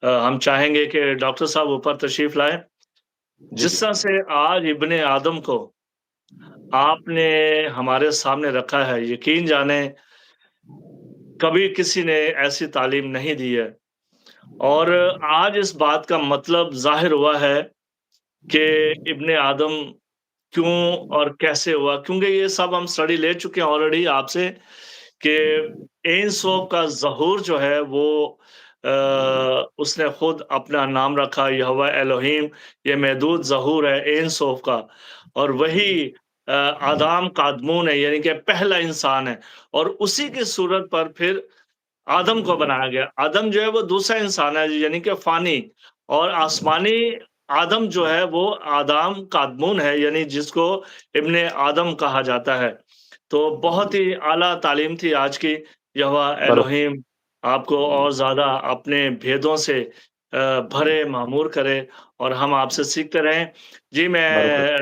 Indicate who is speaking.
Speaker 1: हम चाहेंगे कि डॉक्टर साहब ऊपर तशरीफ़ लाएँ।
Speaker 2: जी,
Speaker 1: जिस
Speaker 2: जी।
Speaker 1: तरह से आज इब्ने आदम को आपने हमारे सामने रखा है, यकीन जानें कभी किसी ने ऐसी तालीम नहीं दी है और आज इस बात का मतलब ज़ाहिर हुआ है कि इब्ने आदम क्यों और कैसे हुआ? क्योंकि ये सब हम स्टडी ले चुके हैं ऑलरेडी आपसे कि एन सो का ज़हूर जो है वो उसने खुद अपना नाम रखा यहोवा एलोहीम, ये महदूद ज़हूर है एन सोफ का और वही आदाम कादमून है यानी कि पहला इंसान है और उसी की सूरत पर फिर आदम को बनाया गया। आदम जो है वो दूसरा इंसान है यानी कि फ़ानी और आसमानी आदम जो है वो आदाम कादमून है यानी जिसको इब्ने आदम कहा जाता है। तो बहुत ही आला तालीम थी आज की, यहोवा
Speaker 2: बरो
Speaker 1: एलोहीम आपको और ज़्यादा अपने भेदों से भरे मामूर करे और हम आपसे सीखते रहें। जी,
Speaker 2: बरोबर.
Speaker 1: मैं